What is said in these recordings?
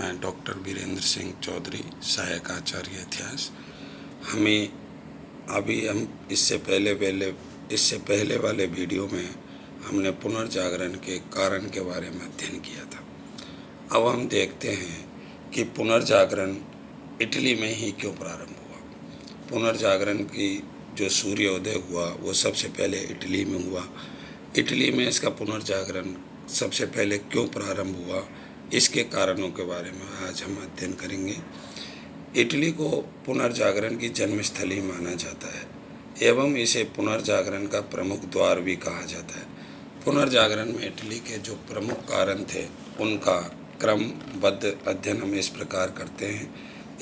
मैं डॉक्टर वीरेंद्र सिंह चौधरी, सहायक आचार्य इतिहास। हम इससे पहले वाले वीडियो में हमने पुनर्जागरण के कारण के बारे में अध्ययन किया था। अब हम देखते हैं कि पुनर्जागरण इटली में ही क्यों प्रारंभ हुआ। पुनर्जागरण की जो सूर्योदय हुआ वो सबसे पहले इटली में हुआ। इटली में इसका पुनर्जागरण सबसे पहले क्यों प्रारंभ हुआ, इसके कारणों के बारे में आज हम अध्ययन करेंगे। इटली को पुनर्जागरण की जन्मस्थली माना जाता है एवं इसे पुनर्जागरण का प्रमुख द्वार भी कहा जाता है। पुनर्जागरण में इटली के जो प्रमुख कारण थे उनका क्रमबद्ध अध्ययन हम इस प्रकार करते हैं।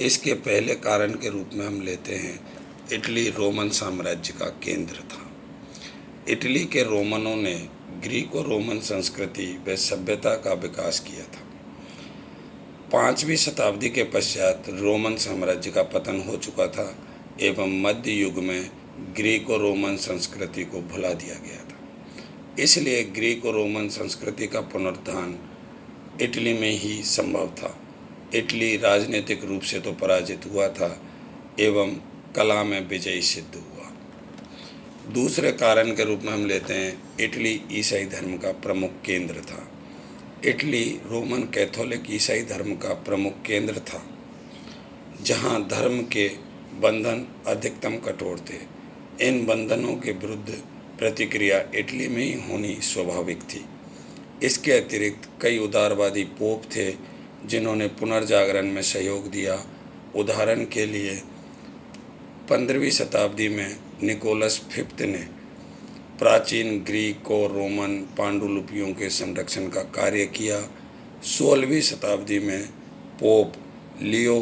इसके पहले कारण के रूप में हम लेते हैं इटली रोमन साम्राज्य का केंद्र था। इटली के रोमनों ने ग्रीको रोमन संस्कृति व सभ्यता का विकास किया था। 5वीं शताब्दी के पश्चात रोमन साम्राज्य का पतन हो चुका था एवं मध्य युग में ग्रीको रोमन संस्कृति को भुला दिया गया था। इसलिए ग्रीको रोमन संस्कृति का पुनरुत्थान इटली में ही संभव था। इटली राजनीतिक रूप से तो पराजित हुआ था एवं कला में विजयी सिद्ध हुआ। दूसरे कारण के रूप में हम लेते हैं इटली ईसाई धर्म का प्रमुख केंद्र था। इटली रोमन कैथोलिक ईसाई धर्म का प्रमुख केंद्र था, जहां धर्म के बंधन अधिकतम कठोर थे। इन बंधनों के विरुद्ध प्रतिक्रिया इटली में ही होनी स्वाभाविक थी। इसके अतिरिक्त कई उदारवादी पोप थे जिन्होंने पुनर्जागरण में सहयोग दिया। उदाहरण के लिए 15वीं शताब्दी में निकोलस फिफ्थ ने प्राचीन ग्रीक और रोमन पांडुलिपियों के संरक्षण का कार्य किया। 16वीं शताब्दी में पोप लियो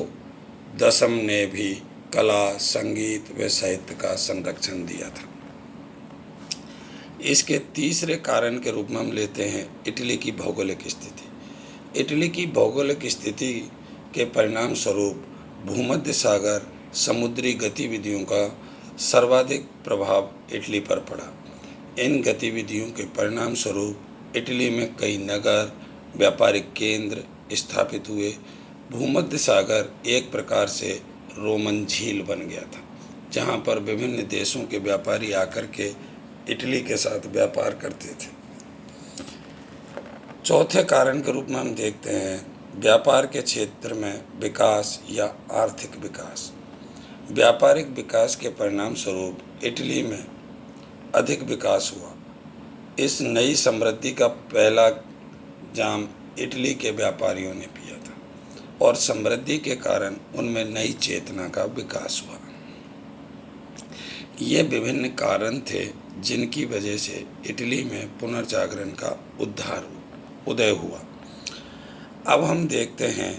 X ने भी कला, संगीत व साहित्य का संरक्षण दिया था। इसके तीसरे कारण के रूप में हम लेते हैं इटली की भौगोलिक स्थिति। इटली की भौगोलिक स्थिति के परिणाम स्वरूप भूमध्य सागर समुद्री गतिविधियों का सर्वाधिक प्रभाव इटली पर पड़ा। इन गतिविधियों के परिणाम स्वरूप इटली में कई नगर, व्यापारिक केंद्र स्थापित हुए। भूमध्य सागर एक प्रकार से रोमन झील बन गया था, जहां पर विभिन्न देशों के व्यापारी आकर के इटली के साथ व्यापार करते थे। चौथे कारण के रूप में हम देखते हैं व्यापार के क्षेत्र में विकास या आर्थिक विकास। व्यापारिक विकास के परिणाम स्वरूप इटली में अधिक विकास हुआ। इस नई समृद्धि का पहला जाम इटली के व्यापारियों ने पिया था और समृद्धि के कारण उनमें नई चेतना का विकास हुआ। ये विभिन्न कारण थे जिनकी वजह से इटली में पुनर्जागरण का उदय हुआ। अब हम देखते हैं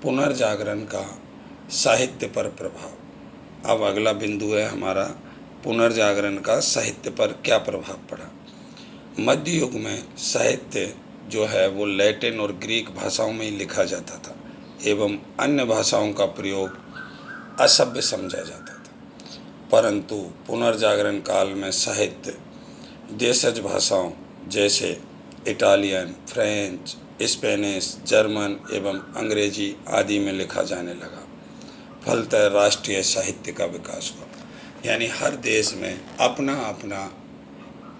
पुनर्जागरण का साहित्य पर प्रभाव। अब अगला बिंदु है हमारा पुनर्जागरण का साहित्य पर क्या प्रभाव पड़ा। मध्य युग में साहित्य जो है वो लैटिन और ग्रीक भाषाओं में ही लिखा जाता था एवं अन्य भाषाओं का प्रयोग असभ्य समझा जाता था। परंतु पुनर्जागरण काल में साहित्य देशज भाषाओं जैसे इटालियन, फ्रेंच, स्पेनिश, जर्मन एवं अंग्रेजी आदि में लिखा जाने लगा। फलतः राष्ट्रीय साहित्य का विकास हुआ, यानी हर देश में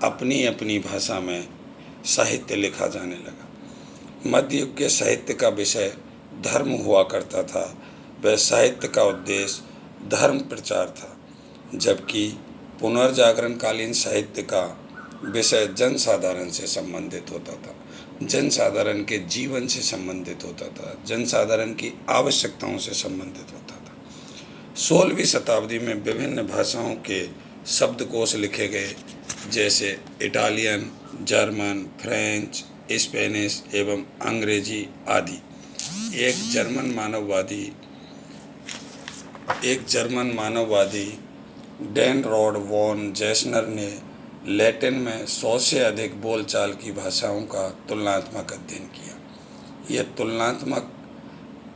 अपनी अपनी भाषा में साहित्य लिखा जाने लगा। मध्य युग के साहित्य का विषय धर्म हुआ करता था। वह साहित्य का उद्देश्य धर्म प्रचार था, जबकि पुनर्जागरण कालीन साहित्य का विषय जनसाधारण से संबंधित होता था, जनसाधारण के जीवन से संबंधित होता था, जनसाधारण की आवश्यकताओं से संबंधित होता था। 16वीं शताब्दी में विभिन्न भाषाओं के शब्दकोश लिखे गए, जैसे इटालियन, जर्मन, फ्रेंच, स्पेनिश एवं अंग्रेजी आदि। एक जर्मन मानववादी डेनरोड वॉन जैसनर ने लैटिन में 100 से अधिक बोलचाल की भाषाओं का तुलनात्मक अध्ययन किया। यह तुलनात्मक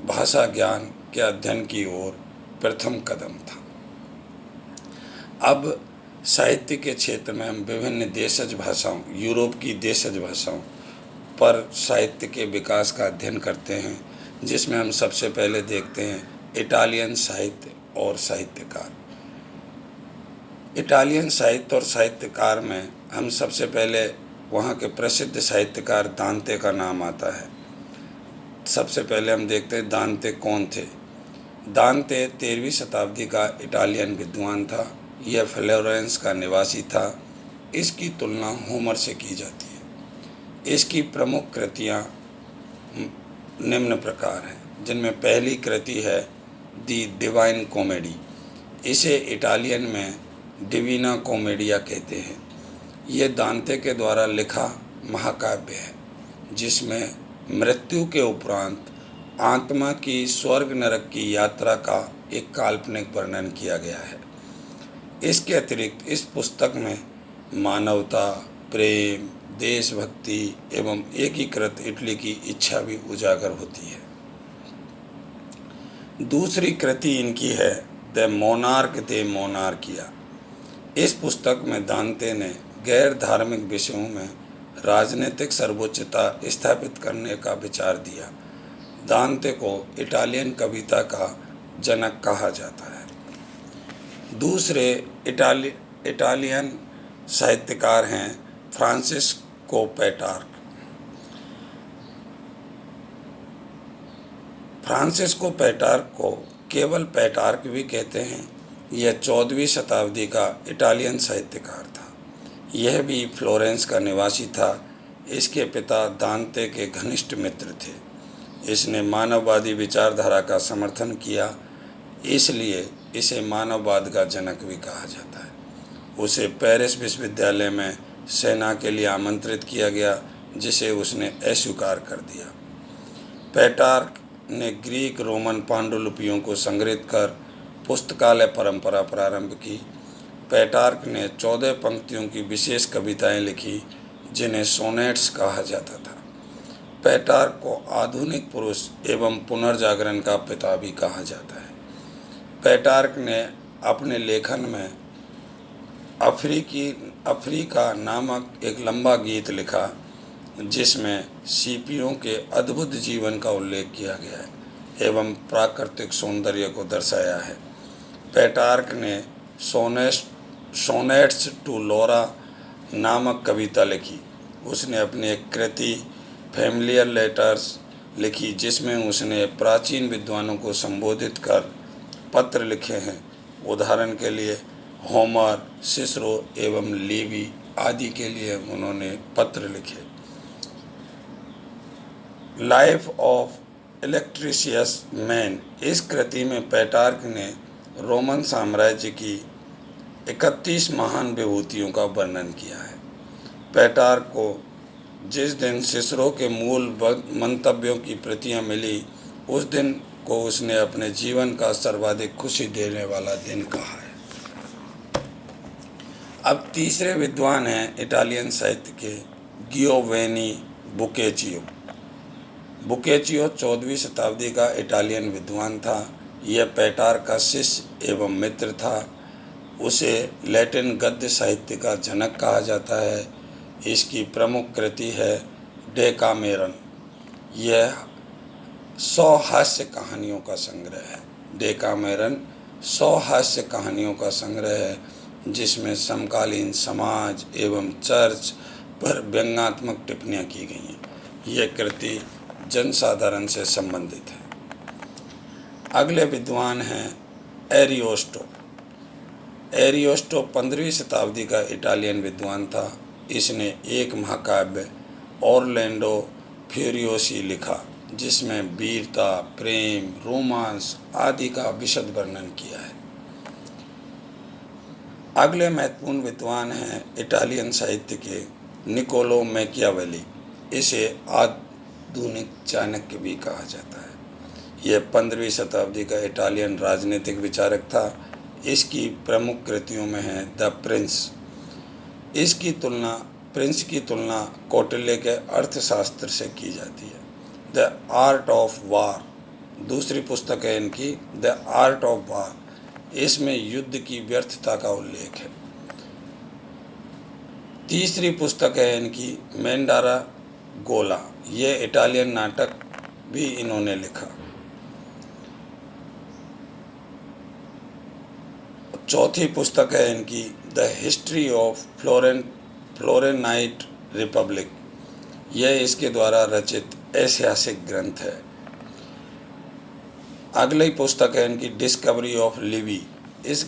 भाषा ज्ञान के अध्ययन की ओर प्रथम कदम था। अब साहित्य के क्षेत्र में हम विभिन्न देशज भाषाओं, यूरोप की देशज भाषाओं पर साहित्य के विकास का अध्ययन करते हैं, जिसमें हम सबसे पहले देखते हैं इटालियन साहित्य और साहित्यकार। इटालियन साहित्य और साहित्यकार में हम सबसे पहले वहाँ के प्रसिद्ध साहित्यकार दांते का नाम आता है। सबसे पहले हम देखते हैं दांते कौन थे। दांते 13वीं शताब्दी का इटालियन विद्वान था। यह फ्लोरेंस का निवासी था। इसकी तुलना होमर से की जाती है। इसकी प्रमुख कृतियाँ निम्न प्रकार हैं, जिनमें पहली कृति है दी डिवाइन कॉमेडी। इसे इटालियन में डिवीना कॉमेडिया कहते हैं। यह दांते के द्वारा लिखा महाकाव्य है, जिसमें मृत्यु के उपरांत आत्मा की स्वर्ग नरक की यात्रा का एक काल्पनिक वर्णन किया गया है। इसके अतिरिक्त इस पुस्तक में मानवता, प्रेम, देशभक्ति एवं एकीकृत इटली की इच्छा भी उजागर होती है। दूसरी कृति इनकी है द मोनार्क दे मोनार्किया। इस पुस्तक में दांते ने गैर धार्मिक विषयों में राजनीतिक सर्वोच्चता स्थापित करने का विचार दिया। दांते को इटालियन कविता का जनक कहा जाता है। दूसरे इटालियन साहित्यकार हैं फ्रांसिस्को पेट्रार्क। फ्रांसिस्को पेट्रार्क को केवल पेट्रार्क भी कहते हैं। यह 14वीं शताब्दी का इटालियन साहित्यकार था। यह भी फ्लोरेंस का निवासी था। इसके पिता दांते के घनिष्ठ मित्र थे। इसने मानववादी विचारधारा का समर्थन किया, इसलिए इसे मानववाद का जनक भी कहा जाता है। उसे पेरिस विश्वविद्यालय में सेना के लिए आमंत्रित किया गया, जिसे उसने अस्वीकार कर दिया। पेट्रार्क ने ग्रीक रोमन पांडुलिपियों को संग्रहित कर पुस्तकालय परंपरा प्रारंभ की। पेट्रार्क ने 14 पंक्तियों की विशेष कविताएं लिखी, जिन्हें सोनेट्स कहा जाता था। पेट्रार्क को आधुनिक पुरुष एवं पुनर्जागरण का पिता भी कहा जाता है। पेट्रार्क ने अपने लेखन में अफ्रीका नामक एक लंबा गीत लिखा, जिसमें सीपियों के अद्भुत जीवन का उल्लेख किया गया है एवं प्राकृतिक सौंदर्य को दर्शाया है। पेट्रार्क ने सोनेट्स टू लौरा नामक कविता लिखी। उसने अपनी एक कृति फैमिलियर लेटर्स लिखी, जिसमें उसने प्राचीन विद्वानों को संबोधित कर पत्र लिखे हैं। उदाहरण के लिए होमर, सिसरो एवं लीवी आदि के लिए उन्होंने पत्र लिखे। लाइफ ऑफ इलेक्ट्रिशियस मैन, इस कृति में पेट्रार्क ने रोमन साम्राज्य की 31 महान विभूतियों का वर्णन किया है। पेट्रार्क को जिस दिन सिसरो के मूल मंतव्यों की प्रतियां मिली, उस दिन को उसने अपने जीवन का सर्वाधिक खुशी देने वाला दिन कहा है। अब तीसरे विद्वान हैं इटालियन साहित्य के गियोवेनी बोकेचियो। बोकेचियो 14वीं शताब्दी का इटालियन विद्वान था। यह पेट्रार्क का शिष्य एवं मित्र था। उसे लैटिन गद्य साहित्य का जनक कहा जाता है। इसकी प्रमुख कृति है डेकामेरन। यह 100 हास्य कहानियों का संग्रह है। डेकामेरन 100 हास्य कहानियों का संग्रह है, जिसमें समकालीन समाज एवं चर्च पर व्यंग्यात्मक टिप्पणियाँ की गई हैं। यह कृति जनसाधारण से संबंधित है। अगले विद्वान हैं एरियोस्टो। एरियोस्टो 15वीं शताब्दी का इटालियन विद्वान था। इसने एक महाकाव्य ऑरलैंडो फ्यूरियोसी लिखा, जिसमें वीरता, प्रेम, रोमांस आदि का विशद वर्णन किया है। अगले महत्वपूर्ण विद्वान हैं इटालियन साहित्य के निकोलो मैकियावेली। इसे आधुनिक चाणक्य भी कहा जाता है। यह 15वीं शताब्दी का इटालियन राजनीतिक विचारक था। इसकी प्रमुख कृतियों में है द प्रिंस। प्रिंस की तुलना कौटिल्य के अर्थशास्त्र से की जाती है। द आर्ट ऑफ वार दूसरी पुस्तक है इनकी, द आर्ट ऑफ वार। इसमें युद्ध की व्यर्थता का उल्लेख है। तीसरी पुस्तक है इनकी मेंडारा गोला। ये इटालियन नाटक भी इन्होंने लिखा। चौथी पुस्तक है इनकी द हिस्ट्री ऑफ फ्लोरेनाइट रिपब्लिक। यह इसके द्वारा रचित ऐतिहासिक ग्रंथ है। अगली पुस्तक है इनकी डिस्कवरी ऑफ लिवी। इस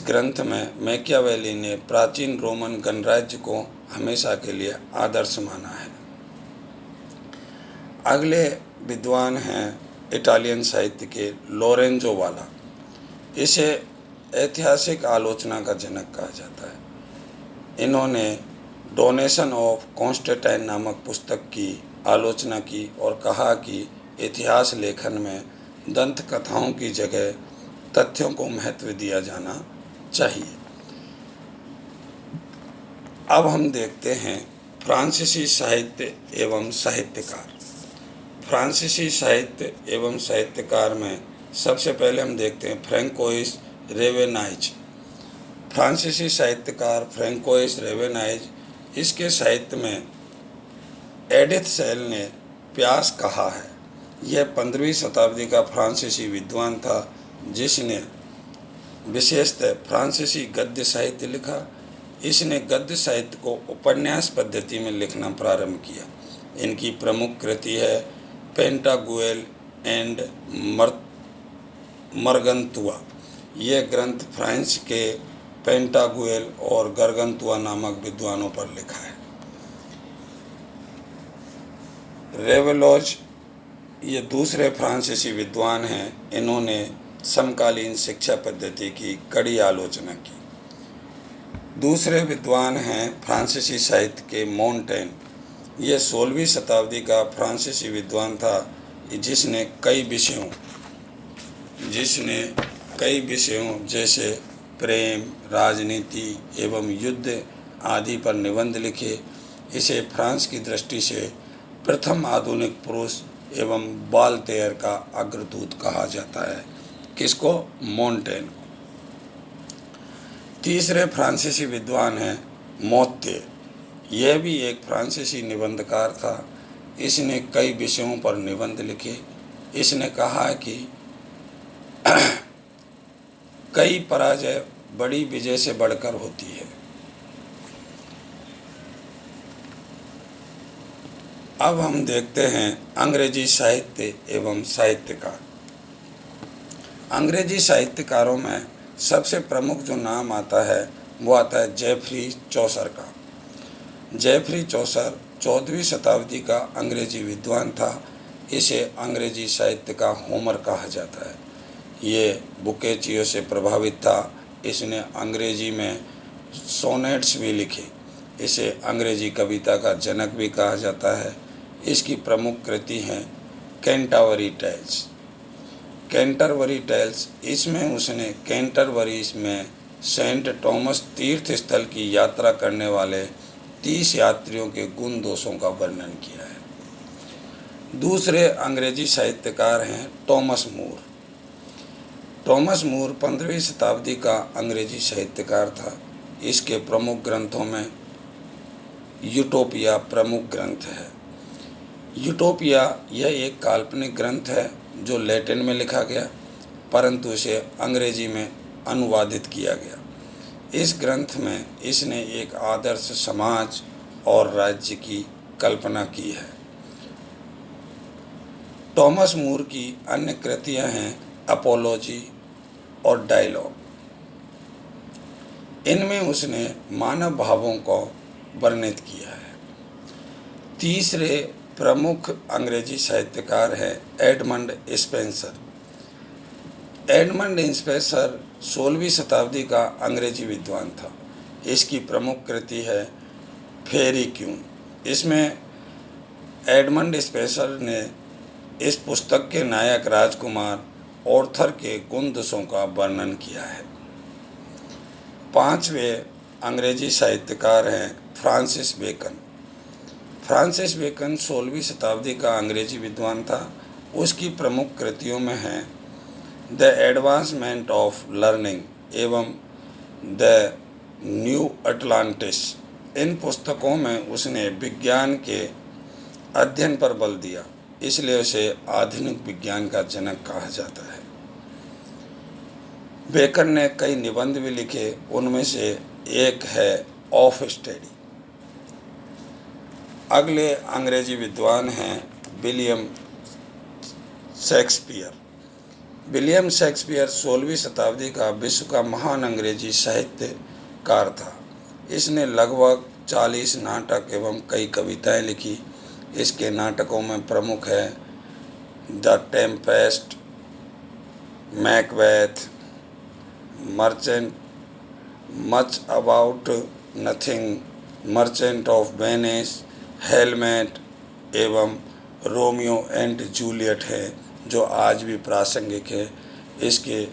ग्रंथ में मैकियावेली ने प्राचीन रोमन गणराज्य को हमेशा के लिए आदर्श माना है। अगले विद्वान हैं इटालियन साहित्य के लोरेंजो वाला। इसे ऐतिहासिक आलोचना का जनक कहा जाता है। इन्होंने डोनेशन ऑफ कॉन्स्टेंटाइन नामक पुस्तक की आलोचना की और कहा कि इतिहास लेखन में दंत कथाओं की जगह तथ्यों को महत्व दिया जाना चाहिए। अब हम देखते हैं फ्रांसीसी साहित्य एवं साहित्यकार। फ्रांसीसी साहित्य एवं साहित्यकार में सबसे पहले हम देखते हैं फ्रैंकोइस रेवेनाइज। फ्रांसीसी साहित्यकार फ्रैंकोइस रेवेनाइज, इसके साहित्य में एडिथ सेल ने प्यास कहा है। यह 15वीं शताब्दी का फ्रांसीसी विद्वान था जिसने विशेषतः फ्रांसीसी गद्य साहित्य लिखा। इसने गद्य साहित्य को उपन्यास पद्धति में लिखना प्रारंभ किया। इनकी प्रमुख कृति है पेंटागुएल एंड मर्गंतुआ। यह ग्रंथ फ्रांस के पेंटागुएल और गरगंतुआ नामक विद्वानों पर लिखा है। रेवेलोज ये दूसरे फ्रांसीसी विद्वान हैं। इन्होंने समकालीन शिक्षा पद्धति की कड़ी आलोचना की। दूसरे विद्वान हैं फ्रांसीसी साहित्य के मोंटेन। ये 16वीं शताब्दी का फ्रांसीसी विद्वान था जिसने कई विषयों जैसे प्रेम, राजनीति एवं युद्ध आदि पर निबंध लिखे। इसे फ्रांस की दृष्टि से प्रथम आधुनिक पुरुष एवं बाल्तेयर का अग्रदूत कहा जाता है। किसको? मोंटेन को। तीसरे फ्रांसीसी विद्वान हैं मोत्ते। यह भी एक फ्रांसीसी निबंधकार था। इसने कई विषयों पर निबंध लिखे। इसने कहा कि कई पराजय बड़ी विजय से बढ़कर होती है। अब हम देखते हैं अंग्रेजी साहित्य एवं साहित्यकार। अंग्रेजी साहित्यकारों में सबसे प्रमुख जो नाम आता है वो आता है जेफरी चौसर का। जेफरी चौसर 14वीं शताब्दी का अंग्रेजी विद्वान था। इसे अंग्रेजी साहित्य का होमर कहा जाता है। ये बुकेचियो से प्रभावित था। इसने अंग्रेजी में सोनेट्स भी लिखे। इसे अंग्रेजी कविता का जनक भी कहा जाता है। इसकी प्रमुख कृति हैं कैंटरबरी टेल्स। कैंटरबरी टेल्स, इसमें उसने कैंटरबरी में सेंट थॉमस तीर्थ स्थल की यात्रा करने वाले 30 यात्रियों के गुण दोषों का वर्णन किया है। दूसरे अंग्रेजी साहित्यकार हैं थॉमस मूर। थॉमस मूर 15वीं शताब्दी का अंग्रेजी साहित्यकार था। इसके प्रमुख ग्रंथों में यूटोपिया प्रमुख ग्रंथ है। यूटोपिया यह एक काल्पनिक ग्रंथ है जो लैटिन में लिखा गया, परंतु इसे अंग्रेजी में अनुवादित किया गया। इस ग्रंथ में इसने एक आदर्श समाज और राज्य की कल्पना की है। थॉमस मूर की अन्य कृतियां हैं अपोलॉजी और डायलॉग। इनमें उसने मानव भावों को वर्णित किया है। तीसरे प्रमुख अंग्रेजी साहित्यकार हैं एडमंड स्पेंसर। एडमंड स्पेंसर 16वीं शताब्दी का अंग्रेजी विद्वान था। इसकी प्रमुख कृति है फेरी क्यून। इसमें एडमंड स्पेंसर ने इस पुस्तक के नायक राजकुमार ऑर्थर के गुण दोषों का वर्णन किया है। पांचवें अंग्रेजी साहित्यकार हैं फ्रांसिस बेकन। फ्रांसिस बेकन 16वीं शताब्दी का अंग्रेजी विद्वान था। उसकी प्रमुख कृतियों में हैं द एडवांसमेंट ऑफ लर्निंग एवं द न्यू अटलांटिस। इन पुस्तकों में उसने विज्ञान के अध्ययन पर बल दिया, इसलिए उसे आधुनिक विज्ञान का जनक कहा जाता है। बेकर ने कई निबंध भी लिखे, उनमें से एक है ऑफ स्टडी। अगले अंग्रेजी विद्वान हैं विलियम शेक्सपियर। विलियम शेक्सपियर 16वीं शताब्दी का विश्व का महान अंग्रेजी साहित्यकार था। इसने लगभग 40 नाटक एवं कई कविताएं लिखी। इसके नाटकों में प्रमुख है the Tempest, Macbeth, merchant, much about nothing, merchant of Venice, helmet एवं रोमियो एंड जूलियट है, जो आज भी प्रासंगिक है। इसके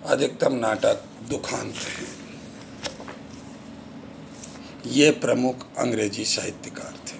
अधिकतम नाटक दुखांत हैं। ये प्रमुख अंग्रेजी साहित्यकार थे।